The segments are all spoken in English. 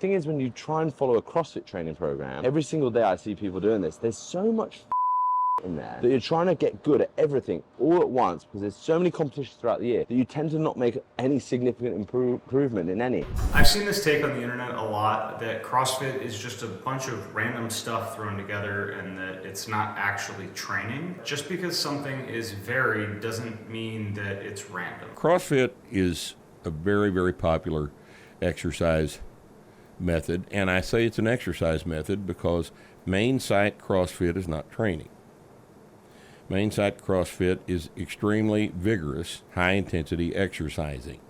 thing is, when you try and follow a CrossFit training program, every single day I see people doing this, there's so much in there that you're trying to get good at everything all at once, because there's so many competitions throughout the year that you tend to not make any significant improvement in any. I've seen this take on the internet a lot, that CrossFit is just a bunch of random stuff thrown together and that it's not actually training. Just because something is varied doesn't mean that it's random. CrossFit is a very, very popular exercise method, and I say it's an exercise method because main site CrossFit is not training. Main site CrossFit is extremely vigorous, high-intensity exercising.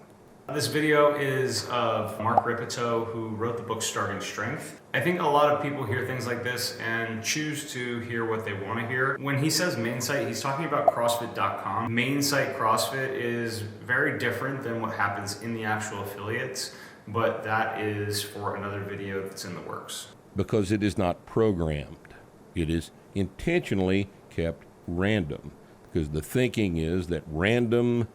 This video is of Mark Rippetoe, who wrote the book Starting Strength. I think a lot of people hear things like this and choose to hear what they want to hear. When he says main site, he's talking about CrossFit.com. Main site CrossFit is very different than what happens in the actual affiliates, but that is for another video that's in the works. Because it is not programmed. It is intentionally kept random, because the thinking is that random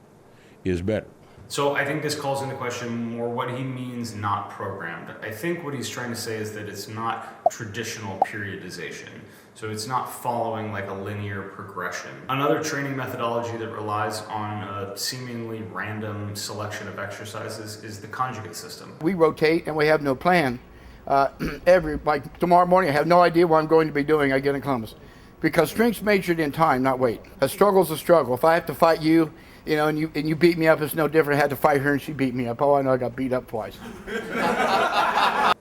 is better. So I think this calls into question more what he means not programmed. I think what he's trying to say is that it's not traditional periodization. So it's not following like a linear progression. Another training methodology that relies on a seemingly random selection of exercises is the conjugate system. We rotate and we have no plan. Like tomorrow morning, I have no idea what I'm going to be doing. I get in Columbus. Because strength's measured in time, not weight. A struggle's a struggle. If I have to fight you, and you beat me up, it's no different. I had to fight her and she beat me up. Oh, I know I got beat up twice.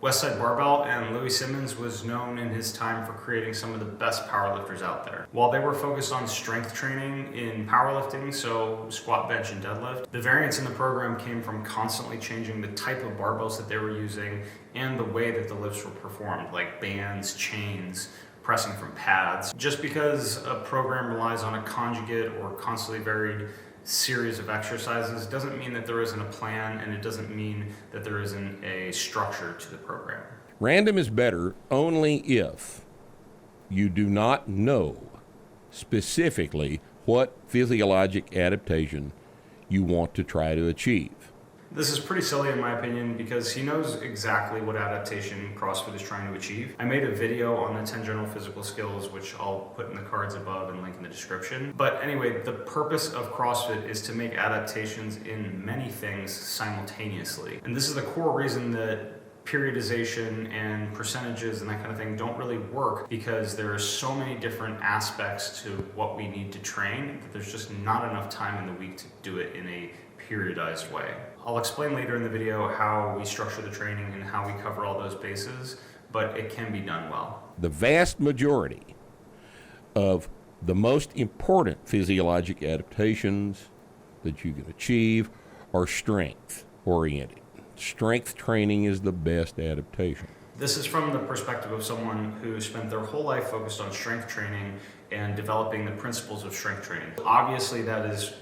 Westside Barbell and Louis Simmons was known in his time for creating some of the best powerlifters out there. While they were focused on strength training in powerlifting, so squat, bench, and deadlift, the variance in the program came from constantly changing the type of barbells that they were using and the way that the lifts were performed, like bands, chains, pressing from pads. Just because a program relies on a conjugate or constantly varied series of exercises doesn't mean that there isn't a plan, and it doesn't mean that there isn't a structure to the program. Random is better only if you do not know specifically what physiologic adaptation you want to try to achieve. This is pretty silly in my opinion because he knows exactly what adaptation CrossFit is trying to achieve. I made a video on the 10 general physical skills, which I'll put in the cards above and link in the description. But anyway, the purpose of CrossFit is to make adaptations in many things simultaneously. And this is the core reason that periodization and percentages and that kind of thing don't really work, because there are so many different aspects to what we need to train that there's just not enough time in the week to do it in a periodized way. I'll explain later in the video how we structure the training and how we cover all those bases, but it can be done well. The vast majority of the most important physiologic adaptations that you can achieve are strength oriented. Strength training is the best adaptation. This is from the perspective of someone who spent their whole life focused on strength training and developing the principles of strength training. Obviously that is,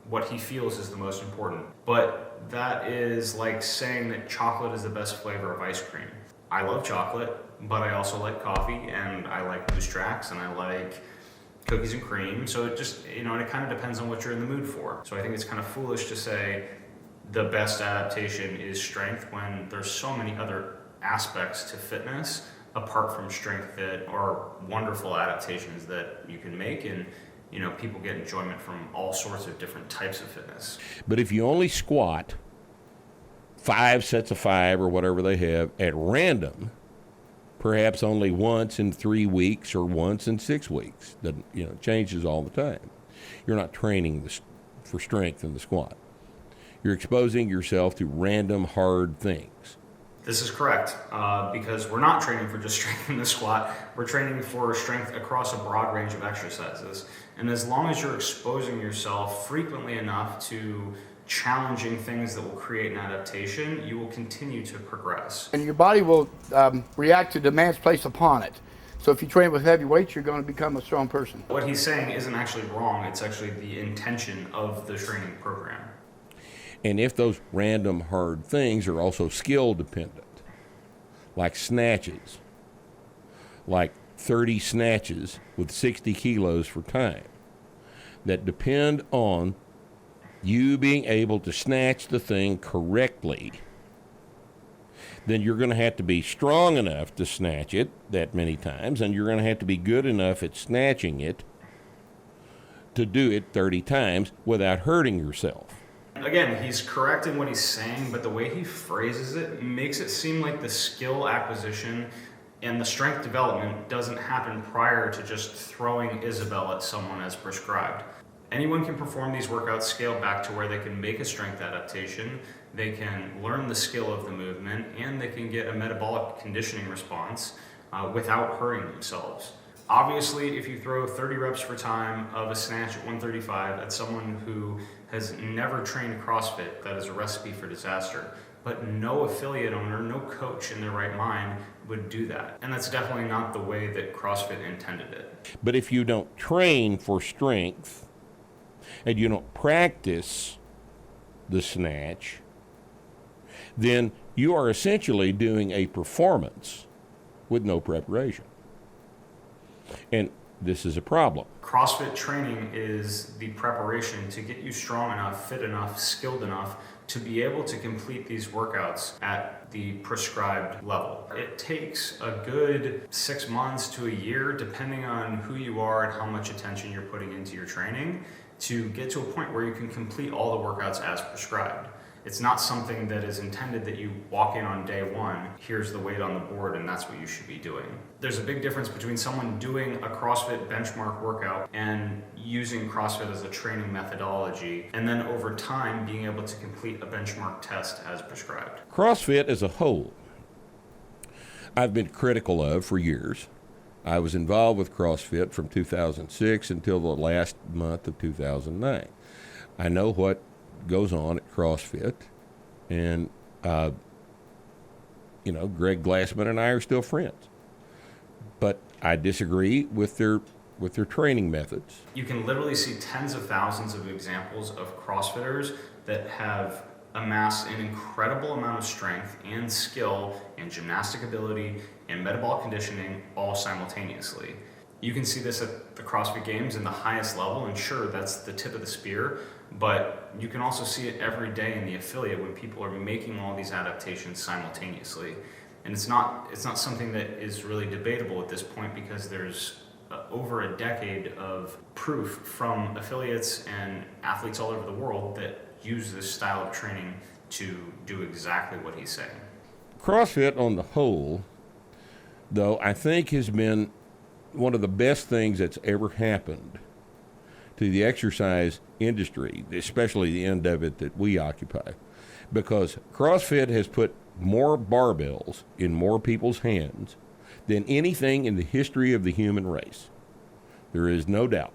what he feels is the most important. But that is like saying that chocolate is the best flavor of ice cream. I love chocolate, but I also like coffee, and I like loose tracks, and I like cookies and cream. So it just, and it kind of depends on what you're in the mood for. So I think it's kind of foolish to say the best adaptation is strength when there's so many other aspects to fitness apart from strength that are wonderful adaptations that you can make, and people get enjoyment from all sorts of different types of fitness. But if you only squat 5 sets of 5 or whatever they have at random, perhaps only once in 3 weeks or once in 6 weeks, that changes all the time. You're not training for strength in the squat. You're exposing yourself to random hard things. This is correct, because we're not training for just strength in the squat. We're training for strength across a broad range of exercises. And as long as you're exposing yourself frequently enough to challenging things that will create an adaptation, you will continue to progress. And your body will react to demands placed upon it. So if you train with heavy weights, you're going to become a strong person. What he's saying isn't actually wrong. It's actually the intention of the training program. And if those random hard things are also skill dependent, like snatches, like 30 snatches with 60 kilos for time, that depend on you being able to snatch the thing correctly, then you're going to have to be strong enough to snatch it that many times, and you're going to have to be good enough at snatching it to do it 30 times without hurting yourself. Again, he's correct in what he's saying, but the way he phrases it makes it seem like the skill acquisition and the strength development doesn't happen prior to just throwing Isabel at someone as prescribed. Anyone can perform these workouts scaled back to where they can make a strength adaptation, they can learn the skill of the movement, and they can get a metabolic conditioning response without hurting themselves. Obviously, if you throw 30 reps per time of a snatch at 135 at someone who has never trained CrossFit, that is a recipe for disaster. But no affiliate owner, no coach in their right mind would do that. And that's definitely not the way that CrossFit intended it. But if you don't train for strength and you don't practice the snatch, then you are essentially doing a performance with no preparation. And this is a problem. CrossFit training is the preparation to get you strong enough, fit enough, skilled enough to be able to complete these workouts at the prescribed level. It takes a good 6 months to a year, depending on who you are and how much attention you're putting into your training, to get to a point where you can complete all the workouts as prescribed. It's not something that is intended that you walk in on day one, here's the weight on the board, and that's what you should be doing. There's a big difference between someone doing a CrossFit benchmark workout and using CrossFit as a training methodology, and then over time being able to complete a benchmark test as prescribed. CrossFit as a whole, I've been critical of for years. I was involved with CrossFit from 2006 until the last month of 2009. I know what goes on at CrossFit, and Greg Glassman and I are still friends, but I disagree with their training methods. You can literally see tens of thousands of examples of CrossFitters that have amassed an incredible amount of strength and skill and gymnastic ability and metabolic conditioning all simultaneously. You can see this at the CrossFit Games in the highest level, and sure, that's the tip of the spear, but you can also see it every day in the affiliate when people are making all these adaptations simultaneously. And it's not something that is really debatable at this point, because there's over a decade of proof from affiliates and athletes all over the world that use this style of training to do exactly what he's saying. CrossFit on the whole, though, I think has been one of the best things that's ever happened to the exercise industry, especially the end of it that we occupy, because CrossFit has put more barbells in more people's hands than anything in the history of the human race. There is no doubt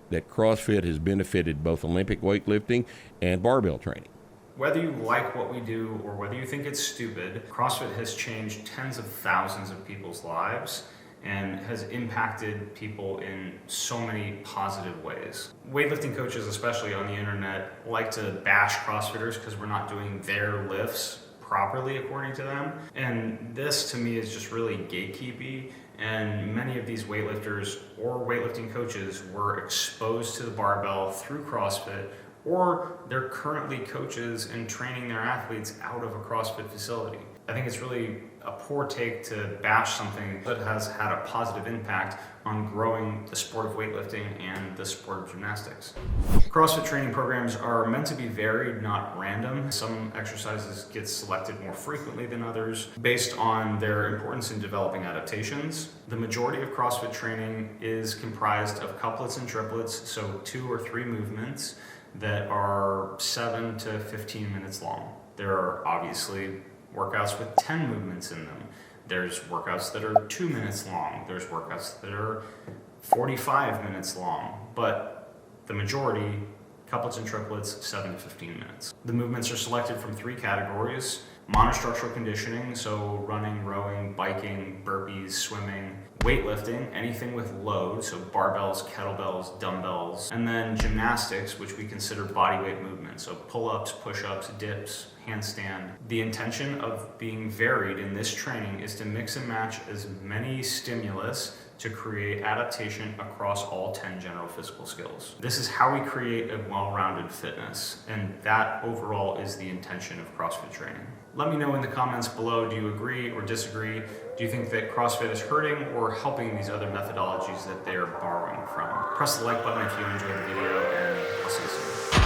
that CrossFit has benefited both Olympic weightlifting and barbell training. Whether you like what we do or whether you think it's stupid, CrossFit has changed tens of thousands of people's lives and has impacted people in so many positive ways. Weightlifting coaches, especially on the internet, like to bash CrossFitters because we're not doing their lifts properly according to them. And this to me is just really gatekeepy. And many of these weightlifters or weightlifting coaches were exposed to the barbell through CrossFit, or they're currently coaches and training their athletes out of a CrossFit facility. I think it's really a poor take to bash something that has had a positive impact on growing the sport of weightlifting and the sport of gymnastics. CrossFit training programs are meant to be varied, not random. Some exercises get selected more frequently than others based on their importance in developing adaptations. The majority of CrossFit training is comprised of couplets and triplets, so 2 or 3 movements that are 7 to 15 minutes long. There are obviously workouts with 10 movements in them. There's workouts that are 2 minutes long. There's workouts that are 45 minutes long. But the majority, couplets and triplets, 7 to 15 minutes. The movements are selected from 3 categories: monostructural conditioning, so running, rowing, biking, burpees, swimming; weightlifting, anything with load, so barbells, kettlebells, dumbbells; and then gymnastics, which we consider body weight movements, so pull-ups, push-ups, dips, handstand. The intention of being varied in this training is to mix and match as many stimulus to create adaptation across all 10 general physical skills. This is how we create a well-rounded fitness, and that overall is the intention of CrossFit training. Let me know in the comments below, do you agree or disagree? Do you think that CrossFit is hurting or helping these other methodologies that they are borrowing from? Press the like button if you enjoyed the video, and I'll see you soon.